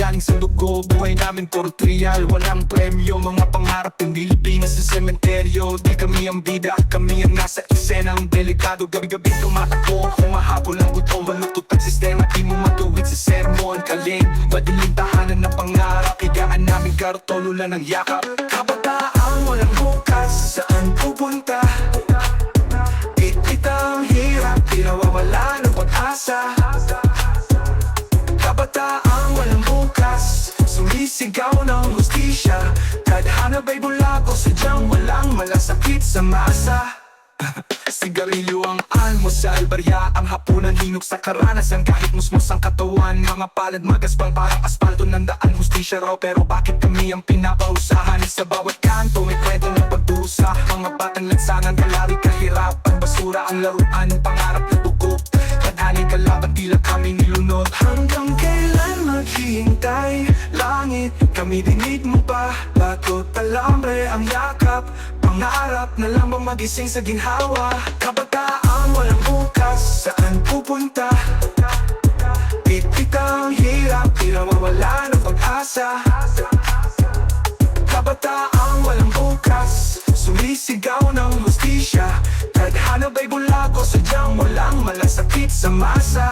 galing sa dugo. Buhay namin puro trial, walang premyo. Mga pangarap hindi libingas sa sementeryo. Di kami ang bida, kami ang nasa eksena. Ang delikado, gabi-gabi tumatakbo. Humahabol ang gutom, malutot ang sistema. Di mo matuwid sa sermon, kaling madilim tahanan ng pangarap. Higaan namin karton, ulan ng yakap. Kabataan, walang bukas, saan pupunta? Itang hirap, di nawawala ng pag-asa. Kabataan, walang bukas, sumisigaw ng hustisya. Tadhana ba'y bulago, sadyang walang malasakit sa masa. Sigarilyo ang almusal, barya ang hapunan, hinog sa karanasan. Kahit musmos ang katawan, mga palad magaspang parang asfalto ng daan. Hustisya raw, pero bakit kami ang pinapahusahan? Sa bawat kanto may kwento ng pagdusa. Mga batang lansangan, kalari kahirapan. Basura ang laruan, pangarap na dugo. Kadhaning kalaban, tila kami nilunod. Hanggang kailan maghihintay? Langit, kami dinig mo pa. Batot alambre ang yakap. Pangarap na lang bang magising sa ginhawa? Kabataan, walang bukas, saan pupunta? Pitang hirap, di na mawala ng pag-asa. Kabataan, walang bukas, sumisigaw ng hustisya. Tadhana ba'y bulago, sadyang walang malasakit sa masa.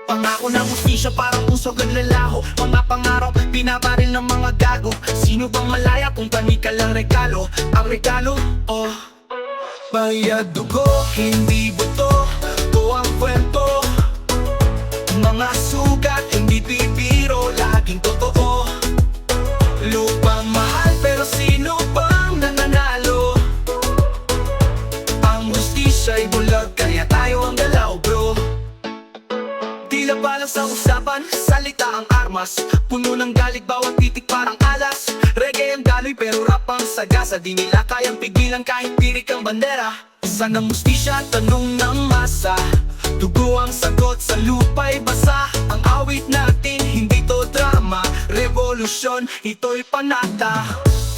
Pangako ng hustisya parang usog ang lalaho. Mga pangarap pinabaril ng mga gago. Sino bang malaya kung panikal ang regalo? Ang regalo, oh, bayad dugo, hindi buto. Ito ang kwento. Mga sugat, hindi bibiro, laging totoo. Lupang mahal pero sino bang nananalo? Ang hustisya'y bulag, kaya tayo ang galaw, bro. Tila balang sa usapan, salita ang armas. Puno ng galit, bawat titik parang alas. Reggae ang daloy pero rap ang sagasa. Di nila kayang pigilan kahit tirik ang bandera. Saan ang hustisya? Tanong ng masa. Dugo ang sagot, sa lupa'y basa. Ang awit natin, hindi to drama. Revolusyon, ito'y panata.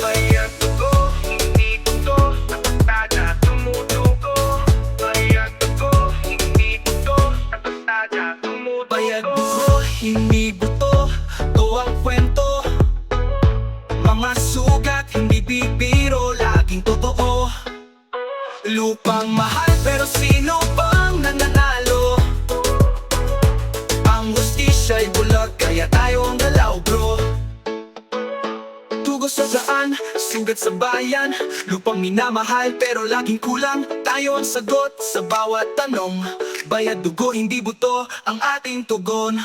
Bayad dugo, hindi buto. Nakataga, tumudugo. Bayad dugo, hindi buto. Nakataga, tumudugo. Bayad dugo, hindi buto. Ito ang kwento. Mga sugat, hindi bibiro, laging totoo. Lupang mahal pero sino bang nananalo? Ang hustisya'y bulag, kaya tayo ang galaw, bro. Tugos sa daan, sugat sa bayan. Lupang minamahal pero laging kulang. Tayo ang sagot sa bawat tanong. Bayad dugo, hindi buto ang ating tugon.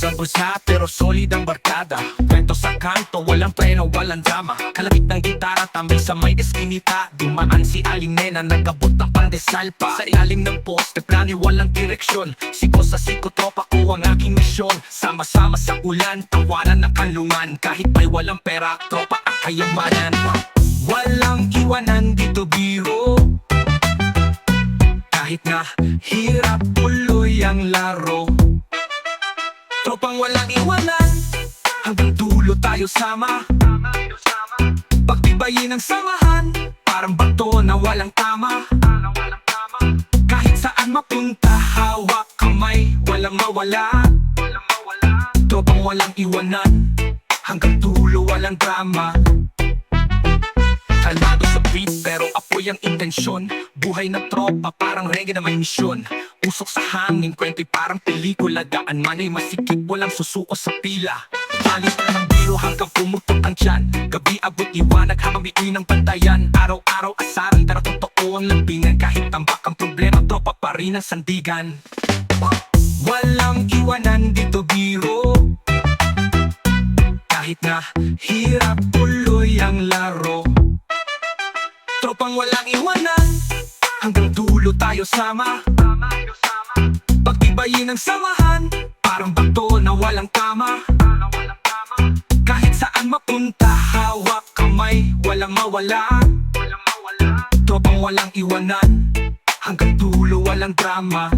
Sa bulsa pero solid ang barkada. Kwento sa kanto, walang preno, walang drama. Kalapit ng gitara, tambay sa may eskinita. Dumaan si Aling Nena, nagabot ng pandesal pa. Sa ilalim ng poste, plani walang direksyon. Siko sa siko, tropa ko ang aking misyon. Sama-sama sa ulan, tawanan ng kanlungan. Kahit may walang pera, tropa ang kayamanan. Walang iwanan dito biro. Kahit nga hirap, tuloy ang laro. Tropang walang iwanan, hanggang dulo tayo sama. Pagtibayin ang samahan, parang bato na walang tama. Kahit saan mapunta, hawak kamay, walang mawala. Tropang walang iwanan, hanggang dulo walang drama. Kalmado sa beat pero apoy ang intensyon. Buhay na tropa parang reggae na may misyon. Usok sa hangin, kwento'y parang pelikula. Daan man ay masikip, walang susuko sa pila. Alis na ng biro hanggang pumutok ang tiyan. Gabi abot liwanag habang bituin ng pantayan. Araw-araw asaran pero totoo ang lambingan. Kahit tambak ang problema, tropa pa rin ang sandigan. Walang iwanan dito biro. Kahit na hirap tuloy ang laro. Tropang walang iwanan, hanggang dulo tayo sama. Pagtibayin ang samahan, parang bato na walang tama. Kahit saan mapunta, hawak kamay, walang mawala. Tropang walang iwanan, hanggang dulo walang drama.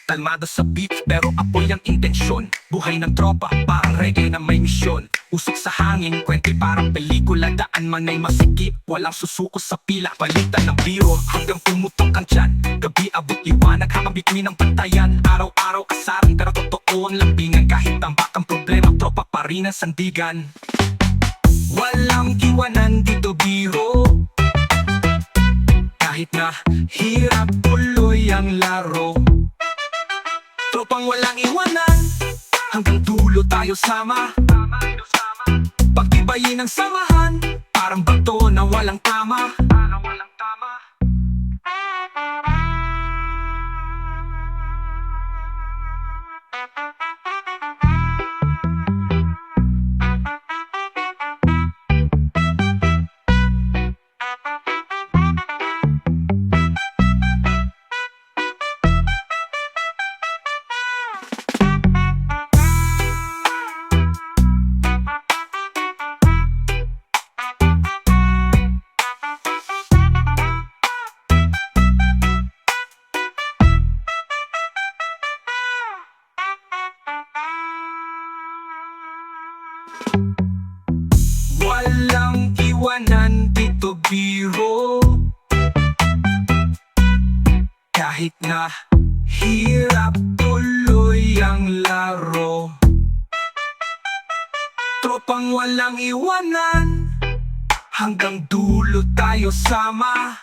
Kalmado sa beat pero apoy ang intensyon. Buhay ng tropa parang reggae na may misyon. Usok sa hangin, kwento'y parang pelikula. Daan man ay masikip, walang susuko sa pila. Palitan ng biro hanggang pumutok ang tiyan. Gabi abot liwanag habang bituin ng pantayan. Araw-araw asaran pero totoo ang lambingan. Kahit tambak ang problema, tropa pa rin ang sandigan. Walang iwanan dito biro. Kahit na hirap tuloy ang laro. Tropang walang iwanan, hanggang dulo tayo sama. Pagtibayin ang samahan, parang bato na walang tama. Walang iwanan dito biro. Kahit na hirap tuloy ang laro. Tropang walang iwanan, hanggang dulo tayo sama.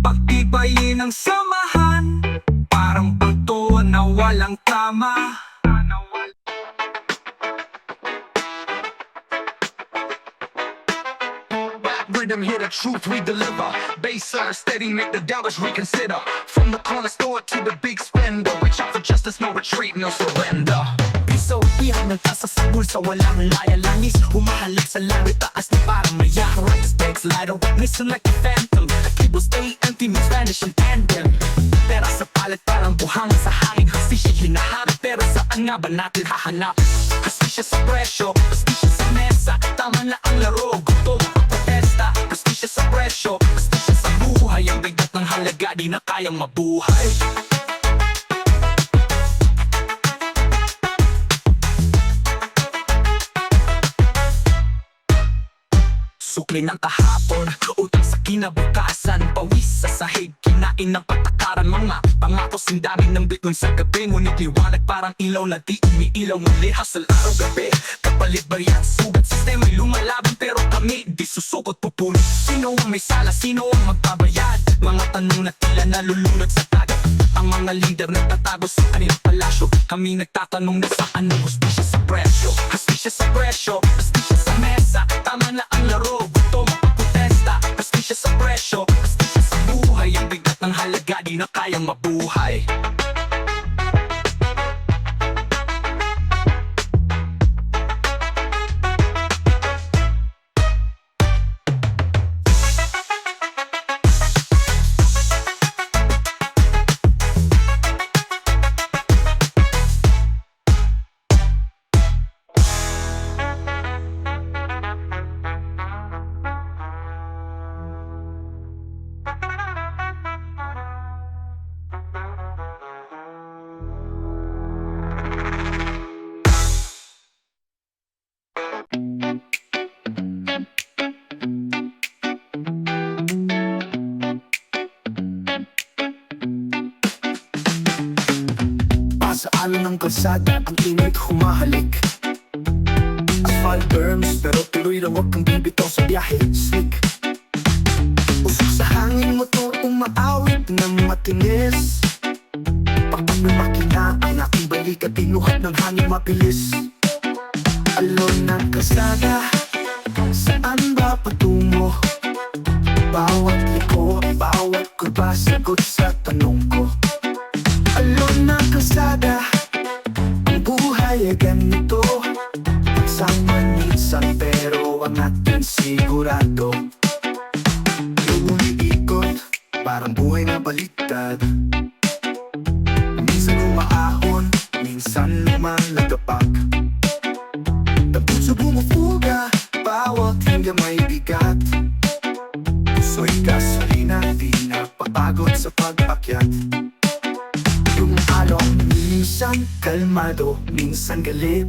Pagtibayin ang samahan, parang bato na walang tama. Rhythm, hear the truth we deliver. Bass steady, make the doubters reconsider. From the corner store to the big spender, reach out for justice, no retreat, no surrender. Piso, iyak ng tasa sa bulsa, walang laya langis. Humahalik sa langit, taas na parang maya. Right stakes, light a witness like a phantom. People stay empty, means vanish and tandem. Pera sa palit, parang buhang sa hangin. Hastisya hinahanap, pero saan nga ba natin hahanap? Hastisya sa presyo, hastisya sa mesa. Tama na ang laro, gutom ang protesta. Hastisya sa presyo, hastisya sa buhay. Ang bigat ng halaga, di na kayang mabuhay. Sukli ng kahapon, utang sa kinabukasan. Pawis sa sahig, kinain ng patakaran. Mga pangako sindamin ng bituin sa gabi. Ngunit liwanag parang ilaw na di umiilaw. Muli hasal araw-gabi, kapalit ba yan? Sugat sistema'y lumalaban pero kami di susukot pupunit. Sino ang may sala? Sino ang magbabayad? Mga tanong na tila nalulunod sa dagat. Ang mga leader nagtatago sa kanilang palasyo. Kami nagtatanong na saan ang hustisya sa presyo. Hustisya sa presyo, hustisya sa mesa. Tama na ang laro, gutom ang protesta. Hustisya sa presyo, hustisya sa buhay. Ang bigat ng halaga, di na kayang mabuhay. Sa alon ng kalsada ang init humahalik. Asphalt berms pero tuloy raw wag kang bibitaw sa biyahe. Slick usok sa hangin, motor umaawit ng matinis. Pakpak ng makina ang aking balik at pinuhat ng hangin mabilis. Alon ng kalsada, saan ba patungo? Bawat liko, bawat kurba, sagot sa tanong ko. Alon ng kalsada, ang buhay ay ganito. Pagsama minsan pero ang atin sigurado. Yung umiikot, parang buhay na baliktad. Minsan umaahon, minsan lumalagapag. Puso bumufuga, bawat hinga may bigat. Puso'y gasolina, di napapagod sa pag-akyat. Yung alon, minsan kalmado, minsan galit.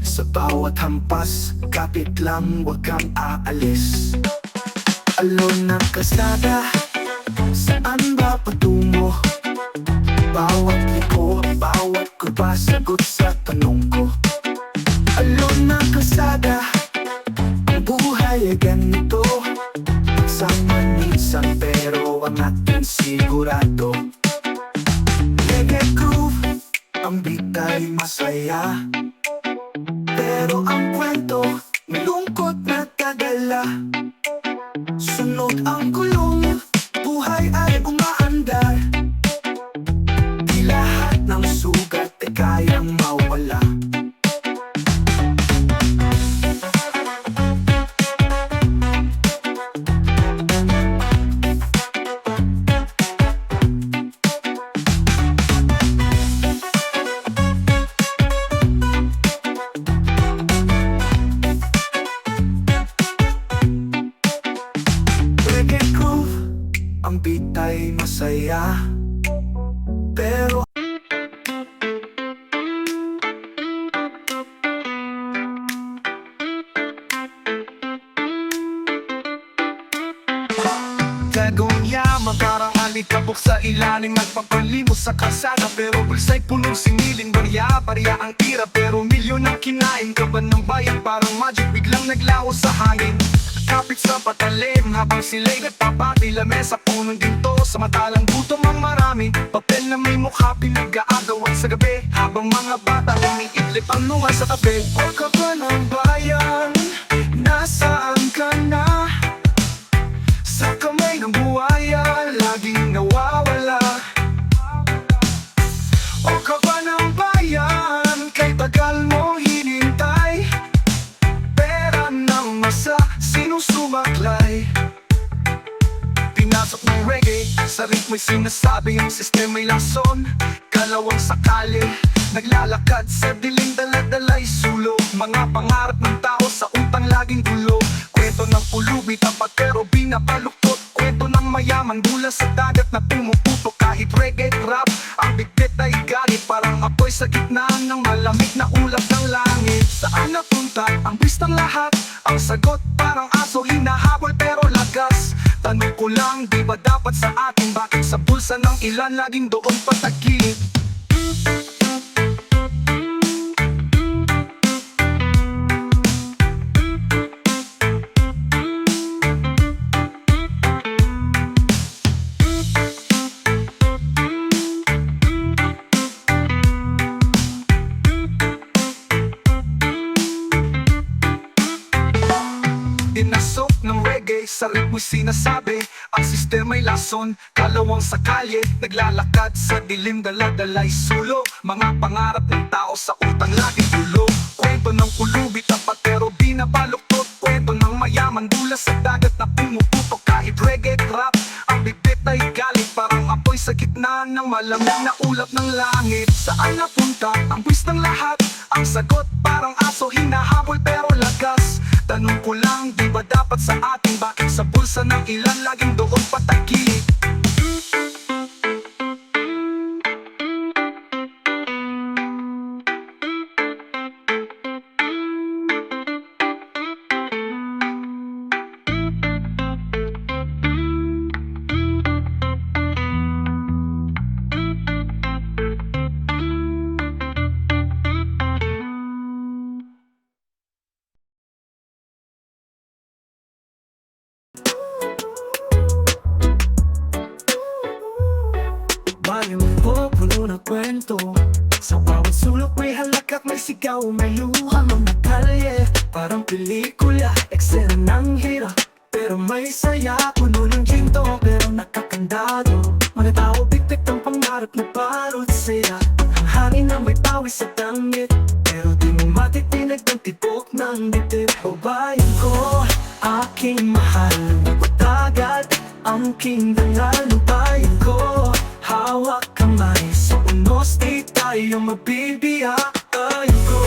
Sa bawat hampas, kapit lang, wag kang aalis. Alon ng kalsada, saan ba patungo? Bawat liko, bawat kurba, sagot sa tanong ko. Alon ng kalsada, ang buhay ay ganito. Pagsama minsan pero ang atin sigurado. Reggae groove, ang beat ay masaya. Pero ang kwento, may lungkot na tadala. Sunod ang gulong, buhay ay umaandar. Di lahat ng sugat ay kayang mawala. Reggae groove, ang beat ay masaya. Pero gagawin yaman, parang alikabok sa ilalim. Nagpapalimos sa kalsada pero bulsa'y punong sinilin. Barya-barya ang tira pero milyon ang kinain. Kaban ng bayan parang magic, biglang naglaho sa hangin. Kapit sa patalim habang sila'y nagpapati. Lamesa punong ginto, samantalang gutom ang marami. Papel na may mukha pinag-aagawan sa gabi, habang mga bata umiidlip ang nunga sa tabi. O ka ba ng bayan? Nasaan ka na? Sa kamay ng buhaya, laging nawawala. O ka ba ng bayan? Kay tagal mo hinintay. Pera ng masa, sinusumaklay. Pinasok ng reggae, sa ritmo'y sinasabi ang sistema'y lason. Kalawang sakali, naglalakad sa dilim, dala-dala'y sulo. Mga pangarap ng tao sa utang laging gulo. Kwento ng pulubi, tapat pero binapaluktot. Kwento ng mayaman, mula sa dagat na pumuputok. Kahit reggae rap, ang bigtit ay galit. Parang apoy sa gitna ng malamig na ulap ng langit. Saan napunta ang bistang lahat? Ang sagot parang aso, hinahabol pero lagas. Tanong ko lang, di ba dapat sa atin? Bakit sa bulsa ng ilan laging doon patagilid? Dinasok ng reggae, sa ritmo'y sinasabi ang sistema'y lason. Kalawang sa kalye, naglalakad sa dilim, dala-dala'y sulo. Mga pangarap ng tao sa utang laging gulo. Kwento ng pulubi, tapat pero binapaluktot. Kwento ng mayaman, mula sa dagat na pumuputok. Kahit reggae rap, ang bibit ay galit. Parang apoy sa gitna ng malamig na ulap ng langit. Saan napunta ang buwis ng lahat? Ang sagot parang aso, hinahabol pero lagas. Tanong ko lang, di ba dapat sa atin? Bakit sa bulsa ng ilan laging doon patagilid? bayang po puno na kwento. Sa bawat sulok may halak at may sigaw, may luha mga kalye. Parang pelikula, eksena ng hirap, pero may saya. Puno ng ginto, pero nakakandado. Mga tao bigtik ng pangarap na parot saya. Ang hangin na may pawis sa langit, pero di mo matitinig ng tibok ng dibdib. O bayan ko, aking mahal, pagdagat, ang king dangal. O bayan ko, hawak kamay, sa unos di tayo mabibiyak. Bayan ko,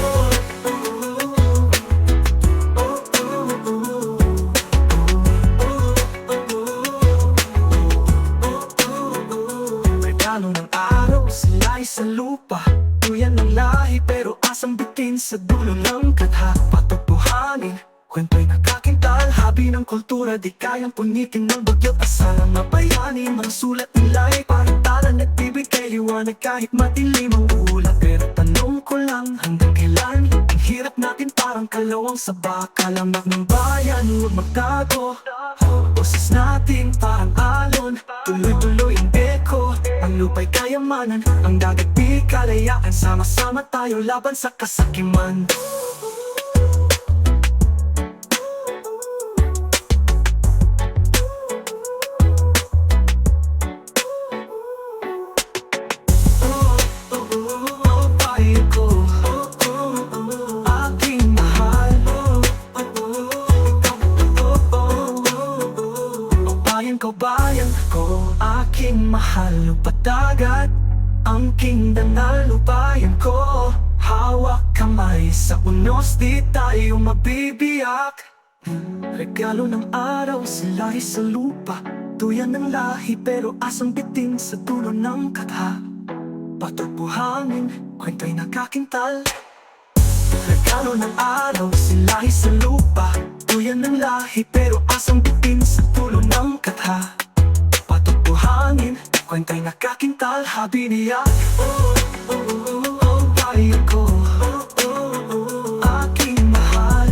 regalo ng araw, sila'y sa lupa. Tuyan ng lahi, pero asang bitin sa dulo ng katha. Patutuhanin, kwento'y nakakintal. Habi ng kultura, di kayang punitin ng bagyo't asal. Ang mabayani, mga sulat nila'y parang tala, nagbibigay liwanag kahit madilim ang ulat. Pero tanong ko lang, hanggang kailan? Ang hirap natin parang kalawang sa baka. Lamak ng bayan, huwag magtago. Boses natin parang alon, tuloy-tuloy ang eko. Ang lupa'y kayamanan, ang dagat di kalayaan. Sama-sama tayo laban sa kasakiman. Bayan ko, aking mahal. Bayan ko, aking mahal. Patagat, ang king dangal. Bayan ko, hawak kamay, sa unos di tayo mabibiyak. Regalo ng araw, sila'y sa lupa. Tuyan ng lahi, pero asang bitin sa dulo ng katha. Patubuhangin, kwento'y nakakintal. Regalo ng araw, sila'y sa lupa. Tuyan ng lahi, pero asang bitin sa dulo ng katha. Patubuhangin, kwento'y nakakintal. Habi niya, bayan ko, aking mahal.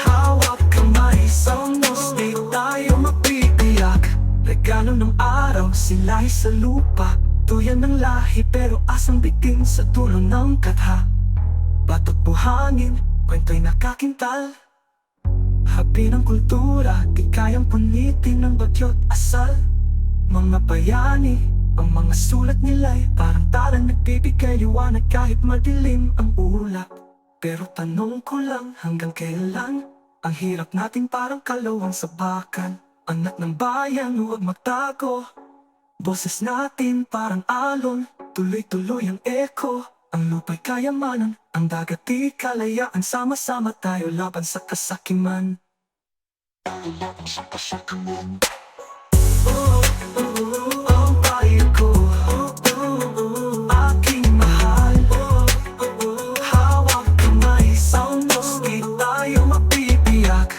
Hawak kamay, sa unos di tayo mabibiyak. Regalo ng araw, sila'y sa lupa. Tuyan ng lahi, pero asang bitin sa dulo ng katha. Batot buhangin, kwento'y nakakintal. Habi ng kultura, di kayang punitin ng bagyo't asal. Mga bayani, ang mga sulat nila'y parang talang nagbibigay liwanag kahit madilim ang ulap. Pero tanong ko lang, hanggang kailan? Ang hirap natin parang kalawang sa bakan. Anak ng bayan, huwag magtago. Boses natin parang alon, tuloy-tuloy ang eko. Ang lupa'y kayamanan, ang dagat di kalayaan. Sama-sama tayo laban sa kasakiman. Bayan ko, aking mahal. Hawak kamay, sa unos di tayo mabibiyak.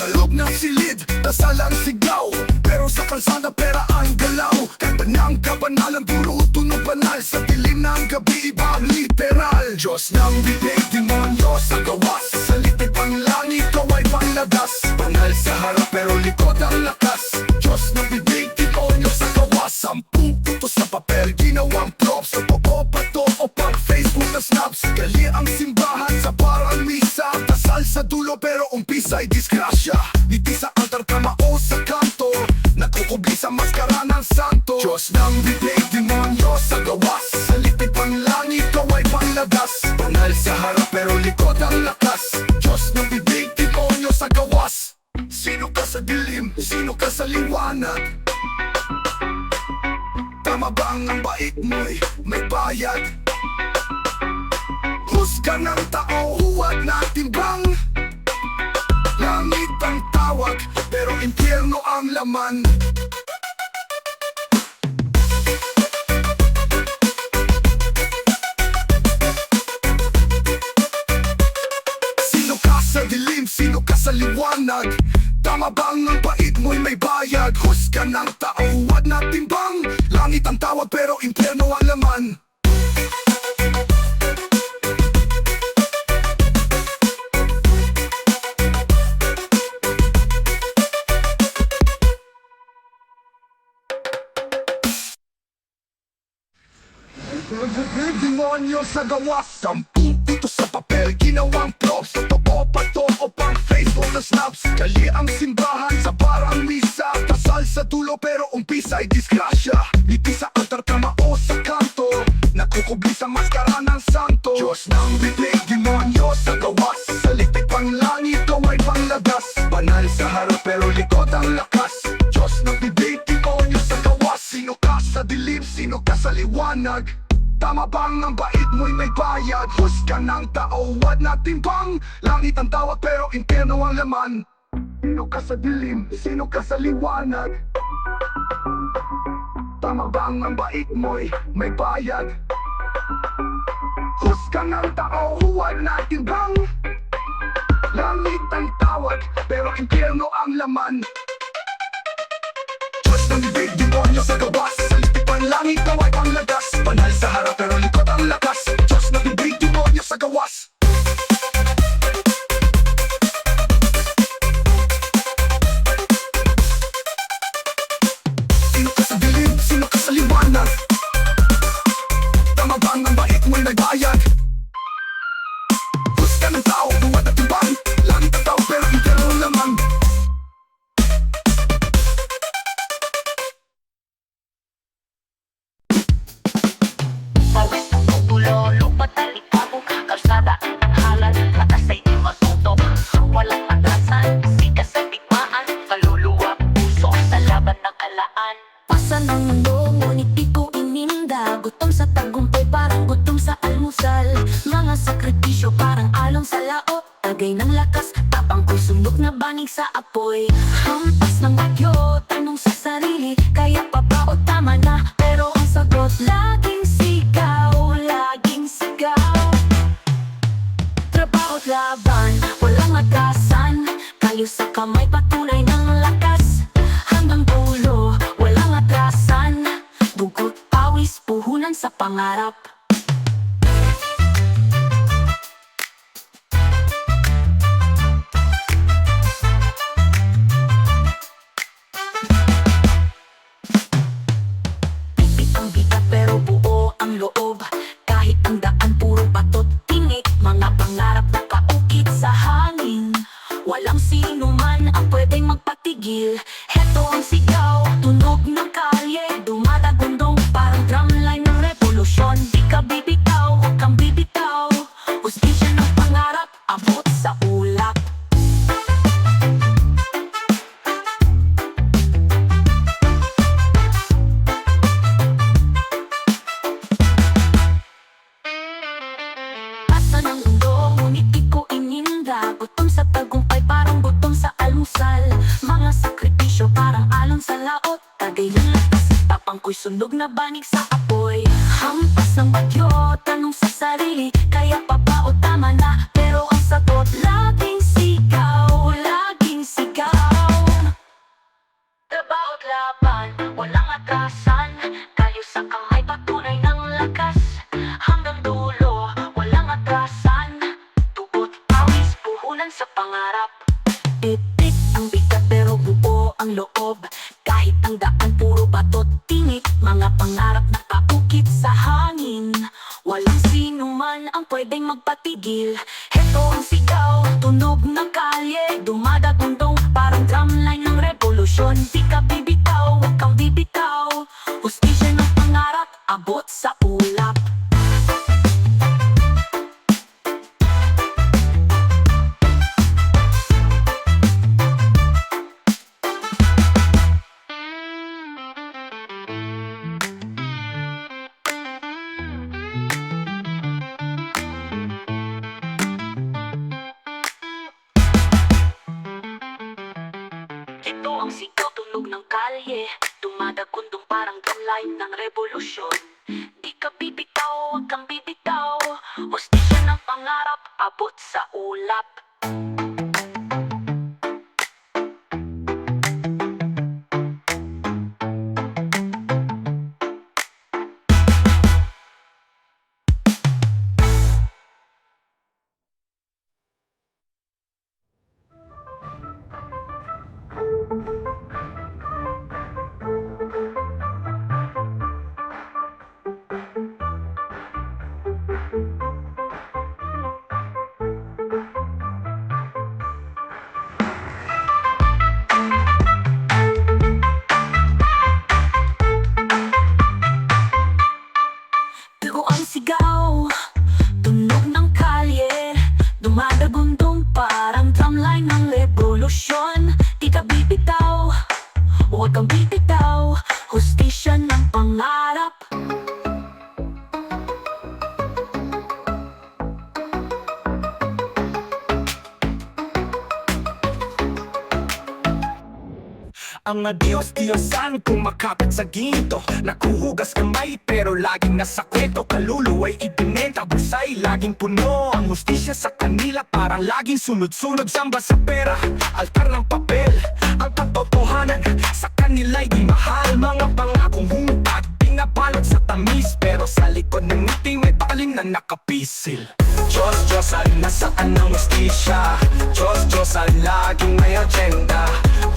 Sa loob ng silid, dasal ang sigaw. Pero sa kalsada pera ang galaw. Kanta ng kabanalang puro tunog banal. Sa dilim ng gabi iba ang literal. Diyos ng bibig, demonyo sa gawas. Sa litid pang langit, kaway pangladas. Banal sa harap pero likod ang lakas. Diyos ng bibig, demonyo sa gawas. 10 putos sa papel, ginawang props. Sa popo, pato o pag Facebook na snaps. Gali ang simbahan sa parang misa. Dasal sa dulo pero umpisa ay disgrasya. Diti sa altar kamao sa kanto. Nagkukubli sa maskara ng santo. Diyos ng bibig, demonyo sa gawas. Sa litid pang langit, kaway pangladas. Banal sa harap pero likod ang lakas. Diyos ng bibig, demonyo sa gawas. Sino ka sa dilim? Sino ka sa liwanag? Tama ba ang bait mo'y may bayad? Husga ng tao, huwag natin bang? Langit ang tawag, pero impyerno ang laman. Sino sa dilim, sino ka sa liwanag? Tama bang ang bait mo'y may bayad? Husga ng tao, wag natin bang? Langit ang tawag pero impyerno ang laman. Demonyo sa gawas, 10 dito sa papel, ginawang props. Totoo pa to o pang Facebook na snaps? Kali ang simbahan sa parang misa, kasal sa dulo pero umpisa ay disgrasya. Ngiti sa altar, kamao sa kanto, nakukubli sa maskara ng santo. Diyos ng bibig, demonyo sa gawas, sa litik pang langit, gaway panglagas. Banal sa harap pero likod ang lakas. Diyos ng bibig, demonyo sa gawas, sino ka sa dilim, sino ka sa liwanag? Tama bang ang bait mo'y may bayad? Husga ng tao, wag natin bang? Langit ang tawag pero impyerno ang laman. Sino ka sa dilim, sino ka sa liwanag? Tama bang ang bait mo'y may bayad? Husga ng tao, wag natin bang? Langit ang tawag pero impyerno ang laman. Diyos ng bibig, demonyo sa gawas, sa litik pang langit, gaway panglagas. Banal sa harap pero likod ang lakas. Diyos ng bibig, demonyo sa gawas. Sino ka sa dilim, sino ka sa liwanag? Tama bang ang bait mo'y nagbayad? Husga ng tao, buwad at ibang. Langit ang tao pero impyerno ang laman. Pawis ng tutulo, lupa talikabog, kalsada ng halal, mata sa'y di matutok. Walang atrasan, sika sa digmaan, kaluluwa, puso sa laban ng kalaan. Pasa ng mundo, ngunit di ko ininda. Gutom sa tagumpay, parang gutom sa almusal. Mga sakripisyo, parang alon sa laot. Tagay ng lakas, tapang ko'y sundok na banig sa apoy. Hampas ng bagyo, tanong sa sarili, kaya pa ba o tama na? Pero ang sagot, laging sigaw, laging sigaw. Trabaho't laban, walang atasan. Kayo sa kamay, patunay ng lakas. Hanggang dulo, walang atrasan. Dugot, pawis, puhunan sa pangarap. Pipit ang bigat pero buo ang loob. Kahit ang daan puro batot tinik, mga pangarap na kaukit sa hangin. Walang sino man ang pwedeng magpatigil. Heto ang sigaw, tunog ng kalye, dumadagundong parang drumline ng revolusyon. Di ka bibitaw, huwag kang bibitaw. Hustisya ng pangarap, abot sa ulap. Pasa ng mundo, ngunit di ko ininda. Gutom sa tagumpay, parang gutom sa almusal. Mga sakripisyo, parang alon sa laot. Tagay ng lakas, tapang ko'y sunog na banig sa apoy. Hampas ng bagyo, tanong sa sarili, kaya pa ba o tama na? Pero ang sagot, laging sigaw, laging sigaw. Trabaho't laban, walang atrasan. Kayo sa kamay, patunay ng lakas. Hanggang dulo, walang atrasan. Tugot, pawis, puhunan sa pangarap. Itik ang bigat pero buo ang loob. Kahit ang daan puro batot tinik, mga pangarap na paukit sa hangin. Walang sino man ang pwedeng magpatigil. Heto ang sigaw, tunog ng kalye, dumadagundong parang drumline ng revolusyon. Di ka bibitaw, huwag kang bibitaw. Hustisya ng pangarap, abot sa ulap. Ito ang sigaw, tunog ng kalye, dumadagundong parang drumline ng revolusyon. Di ka bibitaw, huwag kang bibitaw. Hustisya ng pangarap, abot sa ulap. Dumudugundong parang drumline ng revolusyon. Di ka bibitaw, huwag kang bibitaw. Hustisya ng pangarap. Ang adios-diosan kumakapit sa ginto. Nakuhugas kamay pero laging nasa kweto. Kaluluwa'y ibinenta, busay laging puno. Ang hustisya sa kanila parang laging sunod-sunod. Samba sa pera, altar ng papel. Ang katotohanan sa kanila'y di mahal. Mga pangakong humpat, pinabalot sa tamis. Pero sa likod ng ngiti may pakaling na nakapisil. Diyos-Diyosan, nasaan ang hustisya? Diyos-Diyosan, laging may agenda.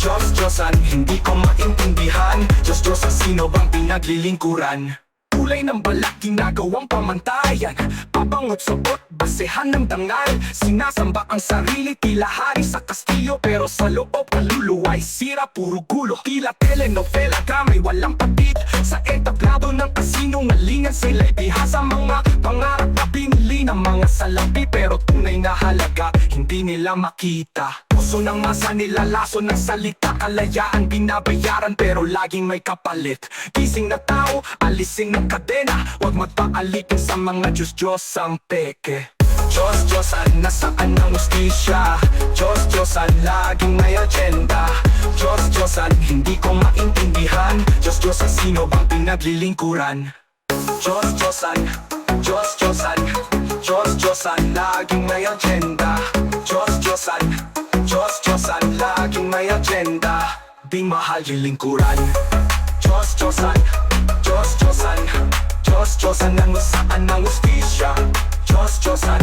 Diyos-Diyosan, hindi ko maintindihan. Diyos-Diyosan, sino bang pinaglilingkuran? Kulay ng balak, ginagawang pamantayan. Pabangot sabot, basehan ng dangal. Sinasamba ang sarili, tila hari sa kastilyo. Pero sa loob, kaluluwa'y sira, puro gulo. Tila telenovela, drama'y walang patid. Sa entablado ng kasinungalingan, sila'y bihasa. Mga pangarap na binili ng mga salapi. Pero tunay na halaga, hindi nila makita. Puso ng masa, nilalaso ng salita. Kalayaan, binabayaran, pero laging may kapalit. Gising na tao, alising ng kadena. Huwag magpaalipin sa mga Diyos-Diyosang peke. Diyos-Diyosan, nasaan ang hustisya? Diyos-Diyosan, laging may agenda. Diyos-Diyosan, hindi ko maintindihan. Diyos-Diyosan, sino bang pinaglilingkuran? Diyos-Diyosan, Diyos-Diyosan, Diyos-Diyosan, laging may agenda. Diyos-Diyosan, Diyos-Diyosan, laging may agenda. Di mahal yung lingkuran. Diyos-Diyosan, Diyos-Diyosan, Diyos-Diyosan, ang saan ang hustisya? Diyos-Diyosan,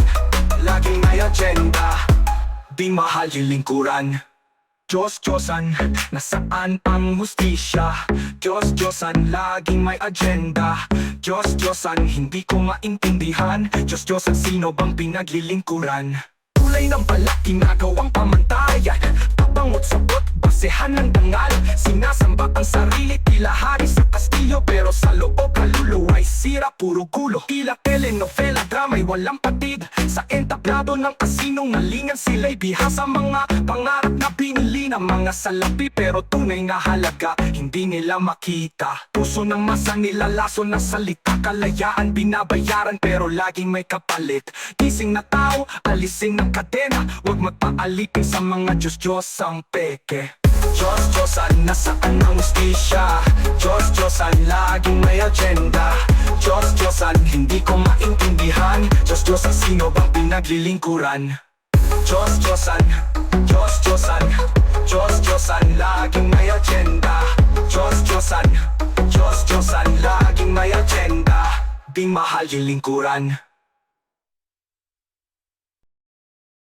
laging may agenda. Di mahal yung lingkuran. Diyos-Diyosan, nasaan ang hustisya? Diyos-Diyosan, laging may agenda. Diyos-Diyosan, hindi ko maintindihan. Diyos-Diyosan, sino bang pinaglilingkuran? Kulay ng balak, ginagawang pamantayan. Pabangot sabot, basehan ng dangal. Sinasamba ang sarili, tila hari sa kastilyo. Pero sa loob, kaluluwa'y sira, puro gulo. Tila telenovela, drama'y walang patid. Sa entablado ng kasinungalingan, sila'y bihasa. Mga pangarap na binili ng mga salapi. Pero tunay na halaga, hindi nila makita. Puso ng masa, nilalaso ng salita. Kalayaan, binabayaran, pero laging may kapalit. Gising na tao, alising ng kadena. Huwag magpaalipin sa mga Diyos-Diyosang peke. Diyos-Diyosan, nasaan ang hustisya? Diyos-Diyosan, laging may agenda. Diyos-Diyosan, hindi ko maintindihan. Diyos-Diyosan, sino bang pinaglilingkuran? Diyos-Diyosan, Diyos-Diyosan, Diyos-Diyosan, laging may agenda. Diyos-Diyosan, Diyos-Diyosan, laging may agenda. Di mahal yung lingkuran.